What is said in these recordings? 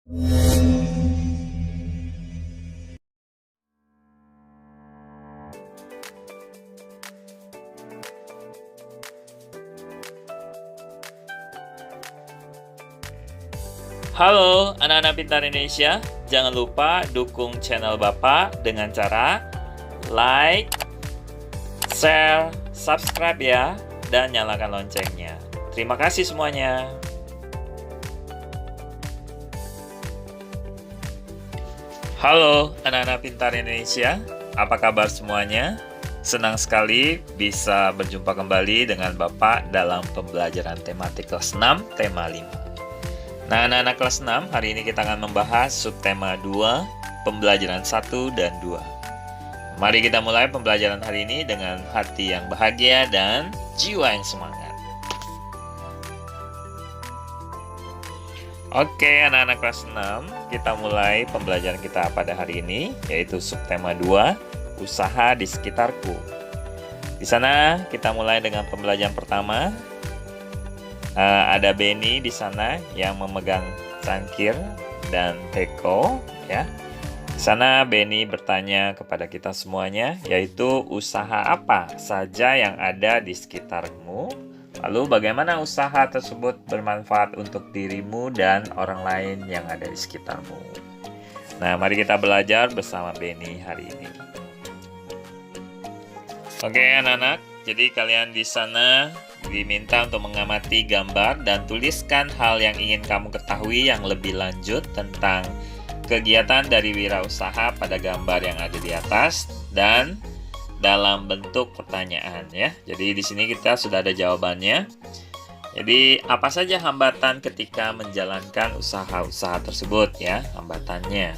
Halo anak-anak pintar Indonesia, jangan lupa dukung channel Bapak dengan cara like, share, subscribe ya, dan nyalakan loncengnya. Terima kasih semuanya. Halo anak-anak pintar Indonesia, apa kabar semuanya? Senang sekali bisa berjumpa kembali dengan Bapak dalam pembelajaran tematik kelas 6, tema 5. Nah, anak-anak kelas 6, hari ini kita akan membahas subtema 2, pembelajaran 1 dan 2. Mari kita mulai pembelajaran hari ini dengan hati yang bahagia dan jiwa yang semangat. Oke, anak-anak kelas 6, kita mulai pembelajaran kita pada hari ini, yaitu subtema 2, usaha di sekitarku. Di sana kita mulai dengan pembelajaran pertama. Ada Benny di sana yang memegang cangkir dan teko, ya. Di sana Benny bertanya kepada kita semuanya, yaitu usaha apa saja yang ada di sekitarmu, lalu bagaimana usaha tersebut bermanfaat untuk dirimu dan orang lain yang ada di sekitarmu. Nah, mari kita belajar bersama Benny hari ini. Oke, anak-anak, jadi kalian di sana diminta untuk mengamati gambar dan tuliskan hal yang ingin kamu ketahui yang lebih lanjut tentang kegiatan dari wirausaha pada gambar yang ada di atas dan dalam bentuk pertanyaan ya. Jadi di sini kita sudah ada jawabannya. Jadi apa saja hambatan ketika menjalankan usaha-usaha tersebut ya, hambatannya.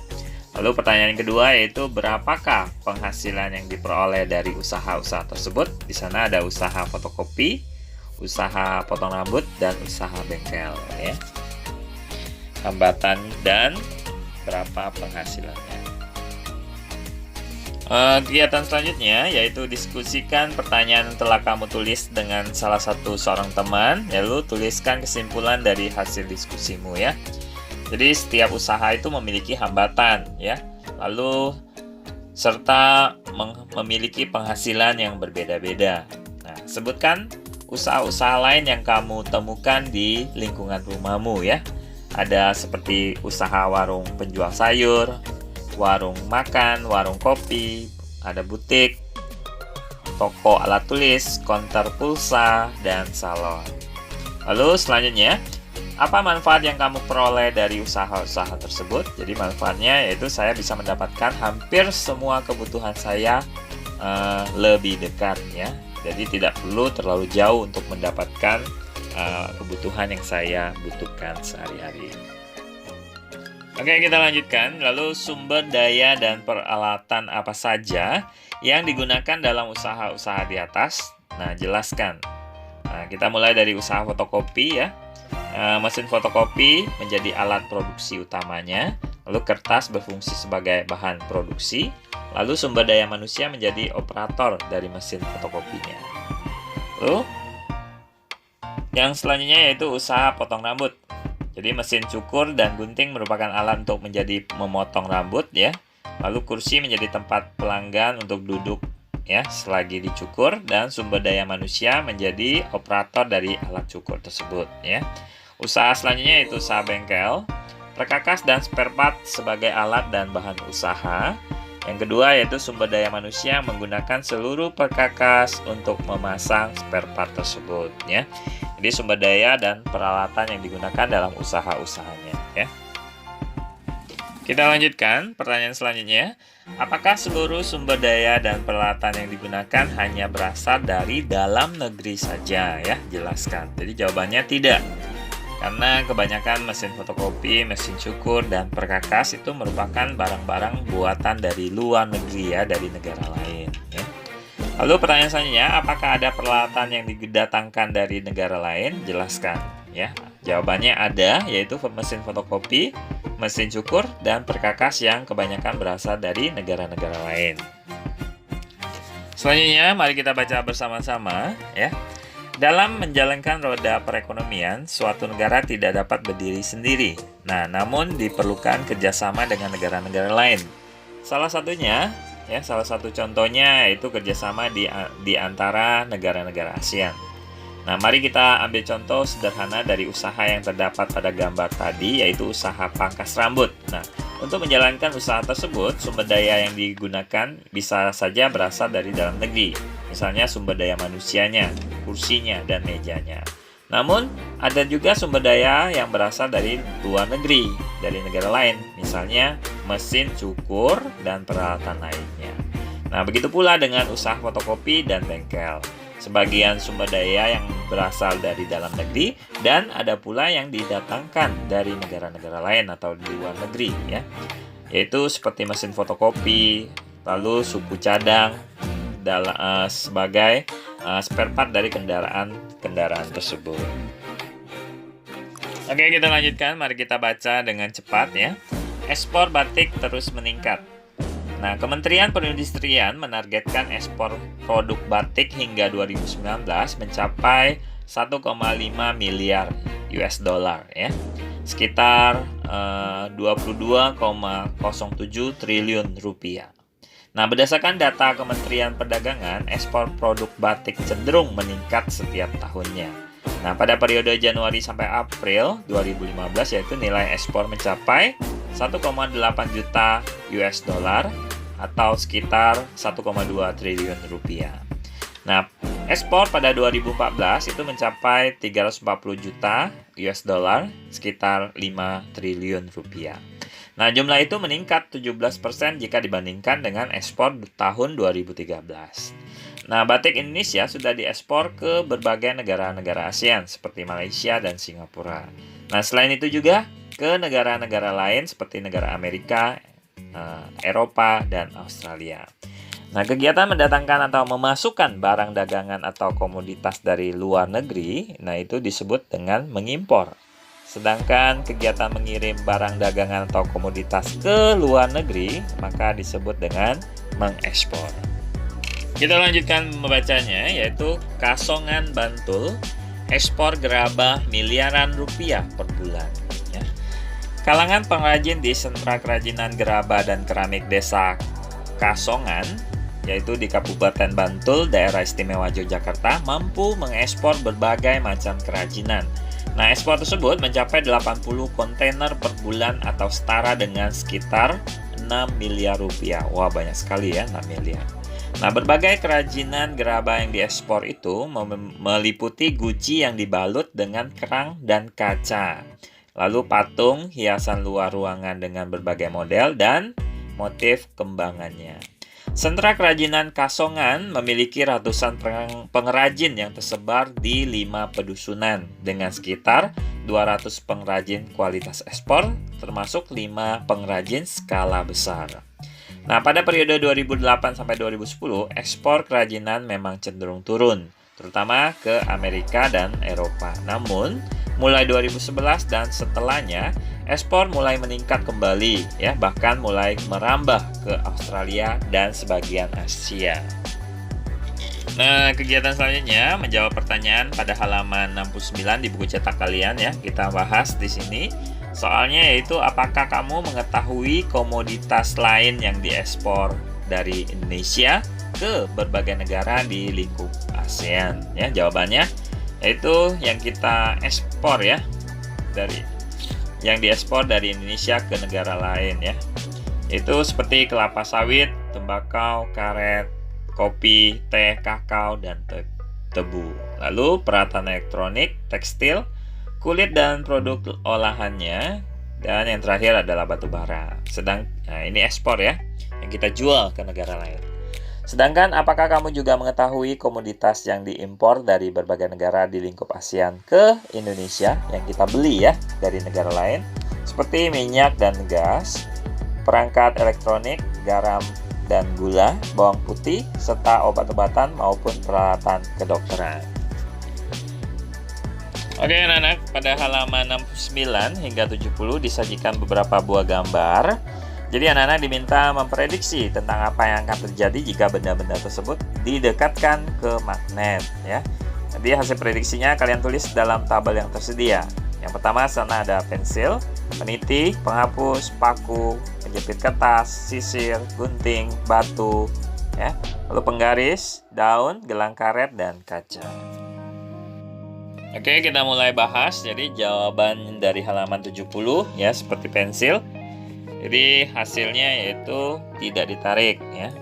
Lalu pertanyaan kedua yaitu berapakah penghasilan yang diperoleh dari usaha-usaha tersebut? Di sana ada usaha fotokopi, usaha potong rambut, dan usaha bengkel ya. Hambatan dan berapa penghasilannya. Kegiatan selanjutnya yaitu diskusikan pertanyaan yang telah kamu tulis dengan salah satu seorang teman, lalu tuliskan kesimpulan dari hasil diskusimu ya. Jadi setiap usaha itu memiliki hambatan ya, lalu serta memiliki penghasilan yang berbeda-beda. Nah, sebutkan usaha-usaha lain yang kamu temukan di lingkungan rumahmu ya. Ada seperti usaha warung penjual sayur, warung makan, warung kopi, ada butik, toko alat tulis, konter pulsa, dan salon. Lalu selanjutnya, apa manfaat yang kamu peroleh dari usaha-usaha tersebut? Jadi manfaatnya yaitu saya bisa mendapatkan hampir semua kebutuhan saya lebih dekat ya. Jadi tidak perlu terlalu jauh untuk mendapatkan kebutuhan yang saya butuhkan sehari-hari. Oke, kita lanjutkan. Lalu sumber daya dan peralatan apa saja yang digunakan dalam usaha-usaha di atas? Nah, jelaskan. Nah, kita mulai dari usaha fotokopi ya. Mesin fotokopi menjadi alat produksi utamanya, lalu kertas berfungsi sebagai bahan produksi, lalu sumber daya manusia menjadi operator dari mesin fotokopinya. Lalu yang selanjutnya yaitu usaha potong rambut. Jadi mesin cukur dan gunting merupakan alat untuk memotong rambut ya. Lalu kursi menjadi tempat pelanggan untuk duduk ya selagi dicukur, dan sumber daya manusia menjadi operator dari alat cukur tersebut ya. Usaha selanjutnya yaitu usaha bengkel, perkakas dan spare part sebagai alat dan bahan usaha. Yang kedua yaitu sumber daya manusia menggunakan seluruh perkakas untuk memasang spare part tersebut ya. Jadi sumber daya dan peralatan yang digunakan dalam usaha-usahanya ya. Kita lanjutkan pertanyaan selanjutnya. Apakah seluruh sumber daya dan peralatan yang digunakan hanya berasal dari dalam negeri saja ya? Jelaskan. Jadi jawabannya tidak. Karena kebanyakan mesin fotokopi, mesin cukur, dan perkakas itu merupakan barang-barang buatan dari luar negeri ya, dari negara lain ya. Lalu pertanyaan selanjutnya, apakah ada peralatan yang didatangkan dari negara lain? Jelaskan ya. Jawabannya ada, yaitu mesin fotokopi, mesin cukur, dan perkakas yang kebanyakan berasal dari negara-negara lain. Selanjutnya, mari kita baca bersama-sama ya. Dalam menjalankan roda perekonomian, suatu negara tidak dapat berdiri sendiri. Nah, namun diperlukan kerjasama dengan negara-negara lain. Salah satu contohnya yaitu kerjasama di antara negara-negara ASEAN. Nah, mari kita ambil contoh sederhana dari usaha yang terdapat pada gambar tadi, yaitu usaha pangkas rambut. Nah, untuk menjalankan usaha tersebut, sumber daya yang digunakan bisa saja berasal dari dalam negeri. Misalnya sumber daya manusianya, kursinya, dan mejanya. Namun, ada juga sumber daya yang berasal dari luar negeri, dari negara lain. Misalnya, mesin cukur dan peralatan lainnya. Nah, begitu pula dengan usaha fotokopi dan bengkel. Sebagian sumber daya yang berasal dari dalam negeri dan ada pula yang didatangkan dari negara-negara lain atau di luar negeri ya. Yaitu seperti mesin fotokopi, lalu suku cadang sebagai spare part dari kendaraan tersebut. Oke, kita lanjutkan. Mari kita baca dengan cepat ya. Ekspor batik terus meningkat. Nah, Kementerian Perindustrian menargetkan ekspor produk batik hingga 2019 mencapai 1,5 miliar US dollar ya. Sekitar 22,07 triliun rupiah. Nah, berdasarkan data Kementerian Perdagangan, ekspor produk batik cenderung meningkat setiap tahunnya. Nah, pada periode Januari sampai April 2015 yaitu nilai ekspor mencapai 1,8 juta US dollar atau sekitar 1,2 triliun rupiah. Nah, ekspor pada 2014 itu mencapai 340 juta US dollar, sekitar 5 triliun rupiah. Nah, jumlah itu meningkat 17% jika dibandingkan dengan ekspor tahun 2013. Nah, batik Indonesia sudah diekspor ke berbagai negara-negara ASEAN seperti Malaysia dan Singapura. Nah, selain itu juga ke negara-negara lain seperti negara Amerika, Eropa, dan Australia. Nah, kegiatan mendatangkan atau memasukkan barang dagangan atau komoditas dari luar negeri, nah itu disebut dengan mengimpor. Sedangkan kegiatan mengirim barang dagangan atau komoditas ke luar negeri, maka disebut dengan mengekspor. Kita lanjutkan membacanya, yaitu Kasongan Bantul, ekspor gerabah miliaran rupiah per bulan. Kalangan pengrajin di sentra kerajinan gerabah dan keramik desa Kasongan, yaitu di Kabupaten Bantul, Daerah Istimewa Yogyakarta, mampu mengekspor berbagai macam kerajinan. Nah, ekspor tersebut mencapai 80 kontainer per bulan atau setara dengan sekitar 6 miliar rupiah. Wah, banyak sekali ya, 6 miliar. Nah, berbagai kerajinan gerabah yang diekspor itu meliputi guci yang dibalut dengan kerang dan kaca. Lalu patung, hiasan luar ruangan dengan berbagai model, dan motif kembangannya. Sentra kerajinan Kasongan memiliki ratusan pengrajin yang tersebar di 5 pedusunan dengan sekitar 200 pengrajin kualitas ekspor, termasuk 5 pengrajin skala besar. Nah, pada periode 2008 sampai 2010, ekspor kerajinan memang cenderung turun, terutama ke Amerika dan Eropa. Namun, mulai 2011 dan setelahnya, ekspor mulai meningkat kembali, ya, bahkan mulai merambah ke Australia dan sebagian Asia. Nah, kegiatan selanjutnya menjawab pertanyaan pada halaman 69 di buku cetak kalian ya. Kita bahas di sini. Soalnya yaitu apakah kamu mengetahui komoditas lain yang diekspor dari Indonesia ke berbagai negara di lingkup ASEAN ya. Jawabannya yaitu yang kita ekspor ya, yang diekspor dari Indonesia ke negara lain ya. Itu seperti kelapa sawit, tembakau, karet, kopi, teh, kakao, dan tebu. Lalu peralatan elektronik, tekstil, kulit dan produk olahannya, dan yang terakhir adalah batu bara. Nah, ini ekspor ya, yang kita jual ke negara lain. Sedangkan apakah kamu juga mengetahui komoditas yang diimpor dari berbagai negara di lingkup ASEAN ke Indonesia yang kita beli ya dari negara lain, seperti minyak dan gas, perangkat elektronik, garam dan gula, bawang putih, serta obat-obatan maupun peralatan kedokteran. Oke anak-anak, pada halaman 69 hingga 70 disajikan beberapa buah gambar. Jadi anak-anak diminta memprediksi tentang apa yang akan terjadi jika benda-benda tersebut didekatkan ke magnet ya. Jadi hasil prediksinya kalian tulis dalam tabel yang tersedia. Yang pertama sana ada pensil, peniti, penghapus, paku, penjepit kertas, sisir, gunting, batu, ya. Lalu penggaris, daun, gelang karet, dan kaca. Oke, kita mulai bahas. Jadi jawaban dari halaman 70 ya seperti pensil. Jadi hasilnya yaitu tidak ditarik ya.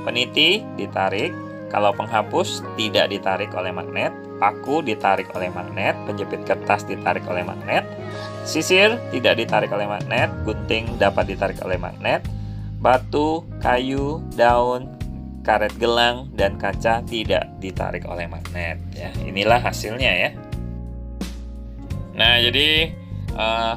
Peniti ditarik, kalau penghapus tidak ditarik oleh magnet, paku ditarik oleh magnet, penjepit kertas ditarik oleh magnet, sisir tidak ditarik oleh magnet, gunting dapat ditarik oleh magnet, batu, kayu, daun, karet gelang, dan kaca tidak ditarik oleh magnet ya. Inilah hasilnya ya. Nah, jadi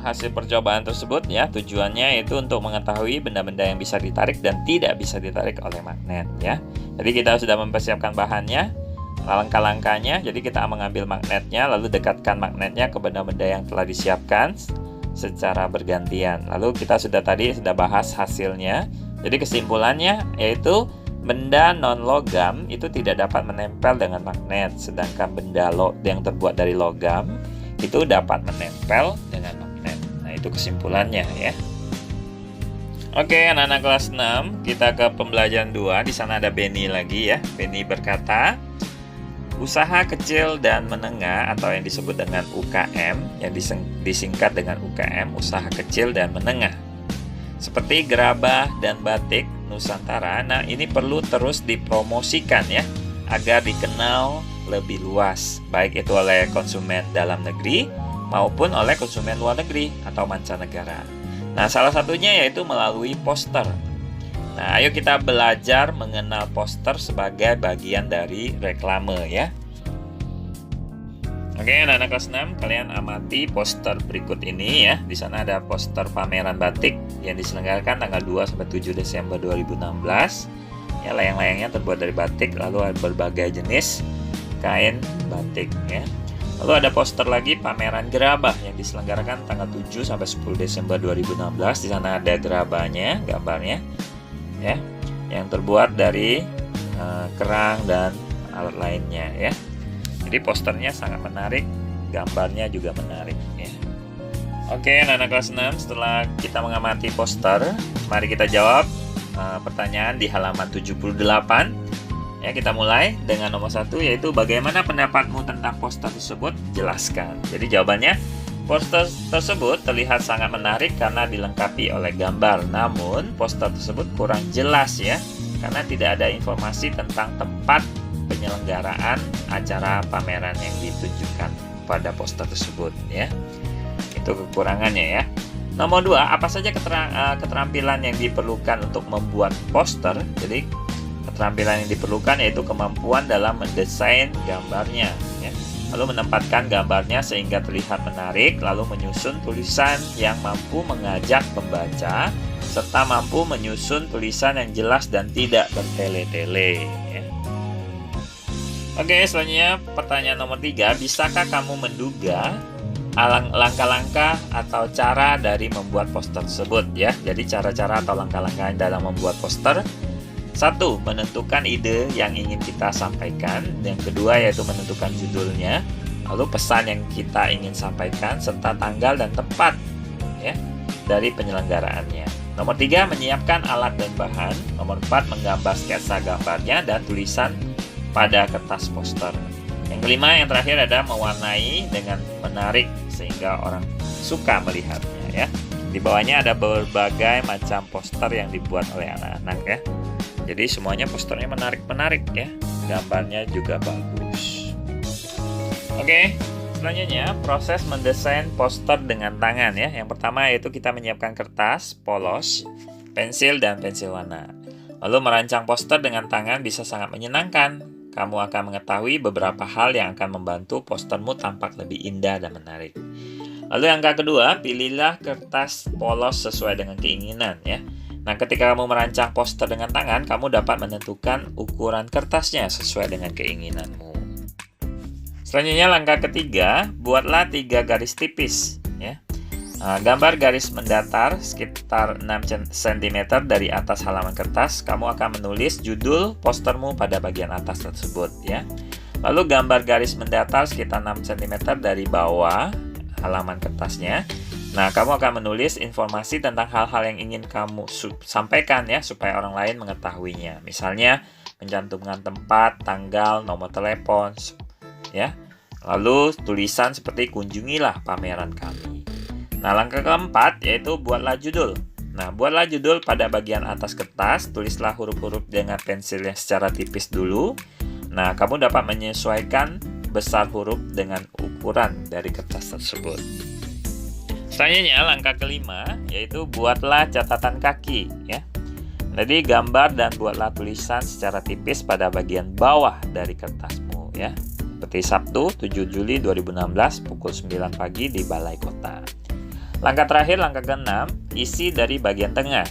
hasil percobaan tersebut ya tujuannya itu untuk mengetahui benda-benda yang bisa ditarik dan tidak bisa ditarik oleh magnet ya. Jadi kita sudah mempersiapkan bahannya, langkah-langkahnya. Jadi kita mengambil magnetnya, lalu dekatkan magnetnya ke benda-benda yang telah disiapkan secara bergantian. Lalu kita sudah bahas hasilnya. Jadi kesimpulannya yaitu benda non-logam itu tidak dapat menempel dengan magnet, sedangkan benda yang terbuat dari logam itu dapat menempel dengan magnet. Nah, itu kesimpulannya ya. Oke, anak-anak kelas 6, kita ke pembelajaran 2. Di sana ada Benny lagi ya. Benny berkata, usaha kecil dan menengah atau yang disebut dengan UKM, yang disingkat dengan UKM, usaha kecil dan menengah, seperti gerabah dan batik Nusantara. Nah, ini perlu terus dipromosikan ya, agar dikenal lebih luas, baik itu oleh konsumen dalam negeri maupun oleh konsumen luar negeri atau mancanegara. Nah, salah satunya yaitu melalui poster. Nah, ayo kita belajar mengenal poster sebagai bagian dari reklame ya. Oke, anak-anak kelas 6, kalian amati poster berikut ini ya. Di sana ada poster pameran batik yang diselenggarakan tanggal 2 sampai 7 Desember 2016. Ya, layang-layangnya terbuat dari batik, lalu ada berbagai jenis kain batik ya. Lalu ada poster lagi pameran gerabah yang diselenggarakan tanggal 7 sampai 10 Desember 2016. Di sana ada gerabahnya, gambarnya ya, yang terbuat dari kerang dan alat lainnya ya. Jadi posternya sangat menarik, gambarnya juga menarik ya. Oke, anak-anak kelas 6, setelah kita mengamati poster, mari kita jawab pertanyaan di halaman 78. Ya, kita mulai dengan nomor 1, yaitu bagaimana pendapatmu tentang poster tersebut? Jelaskan. Jadi jawabannya, poster tersebut terlihat sangat menarik karena dilengkapi oleh gambar. Namun, poster tersebut kurang jelas ya, karena tidak ada informasi tentang tempat penyelenggaraan acara pameran yang ditunjukkan pada poster tersebut ya. Itu kekurangannya ya. Nomor 2, apa saja keterampilan yang diperlukan untuk membuat poster? Jadi keterampilan yang diperlukan yaitu kemampuan dalam mendesain gambarnya ya. Lalu menempatkan gambarnya sehingga terlihat menarik, lalu menyusun tulisan yang mampu mengajak pembaca, serta mampu menyusun tulisan yang jelas dan tidak bertele-tele ya. Oke, selanjutnya pertanyaan nomor 3, bisakah kamu menduga langkah-langkah atau cara dari membuat poster tersebut ya. Jadi cara-cara atau langkah-langkah dalam membuat poster. 1. Menentukan ide yang ingin kita sampaikan. Yang kedua yaitu menentukan judulnya, lalu pesan yang kita ingin sampaikan, serta tanggal dan tempat ya dari penyelenggaraannya. Nomor 3, menyiapkan alat dan bahan. Nomor 4, menggambar sketsa gambarnya dan tulisan pada kertas poster. Yang kelima, yang terakhir ada mewarnai dengan menarik sehingga orang suka melihatnya ya. Di bawahnya ada berbagai macam poster yang dibuat oleh anak-anak ya. Jadi semuanya posternya menarik-menarik ya. Gambarnya juga bagus. Oke, selanjutnya proses mendesain poster dengan tangan ya. Yang pertama yaitu kita menyiapkan kertas, polos, pensil, dan pensil warna. Lalu merancang poster dengan tangan bisa sangat menyenangkan. Kamu akan mengetahui beberapa hal yang akan membantu postermu tampak lebih indah dan menarik. Lalu yang kedua, pilihlah kertas polos sesuai dengan keinginan ya. Nah, ketika kamu merancang poster dengan tangan, kamu dapat menentukan ukuran kertasnya sesuai dengan keinginanmu. Selanjutnya langkah ketiga, buatlah 3 garis tipis ya. Gambar garis mendatar sekitar 6 cm dari atas halaman kertas. Kamu akan menulis judul postermu pada bagian atas tersebut ya. Lalu gambar garis mendatar sekitar 6 cm dari bawah halaman kertasnya. Nah, kamu akan menulis informasi tentang hal-hal yang ingin kamu sampaikan ya, supaya orang lain mengetahuinya. Misalnya, mencantumkan tempat, tanggal, nomor telepon, ya. Lalu, tulisan seperti kunjungilah pameran kami. Nah, langkah keempat yaitu buatlah judul. Nah, buatlah judul pada bagian atas kertas, tulislah huruf-huruf dengan pensil yang secara tipis dulu. Nah, kamu dapat menyesuaikan besar huruf dengan ukuran dari kertas tersebut. Selanjutnya, langkah kelima yaitu buatlah catatan kaki ya. Jadi gambar dan buatlah tulisan secara tipis pada bagian bawah dari kertasmu ya. Seperti Sabtu 7 Juli 2016 pukul 9 pagi di Balai Kota. Langkah terakhir, langkah keenam, isi dari bagian tengah.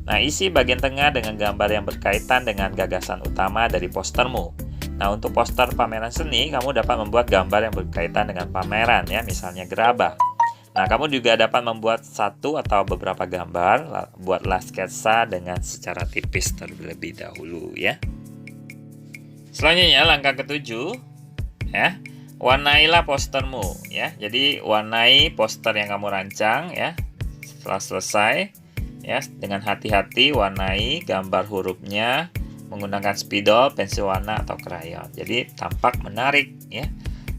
Nah, isi bagian tengah dengan gambar yang berkaitan dengan gagasan utama dari postermu. Nah, untuk poster pameran seni, kamu dapat membuat gambar yang berkaitan dengan pameran ya, misalnya gerabah. Nah, kamu juga dapat membuat satu atau beberapa gambar, buatlah sketsa dengan secara tipis terlebih dahulu ya. Selanjutnya, langkah ketujuh ya, warnailah postermu ya. Jadi, warnai poster yang kamu rancang ya. Setelah selesai ya, dengan hati-hati warnai gambar hurufnya menggunakan spidol, pensil warna, atau krayon. Jadi tampak menarik ya.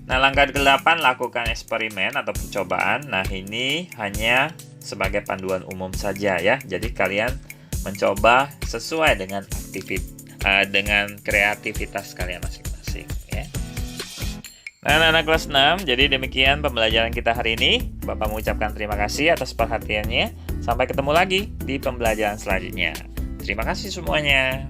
Nah, langkah ke-8, lakukan eksperimen atau percobaan. Nah, ini hanya sebagai panduan umum saja ya. Jadi kalian mencoba sesuai dengan dengan kreativitas kalian masing-masing ya. Nah, anak-anak kelas 6, jadi demikian pembelajaran kita hari ini. Bapak mengucapkan terima kasih atas perhatiannya. Sampai ketemu lagi di pembelajaran selanjutnya. Terima kasih semuanya.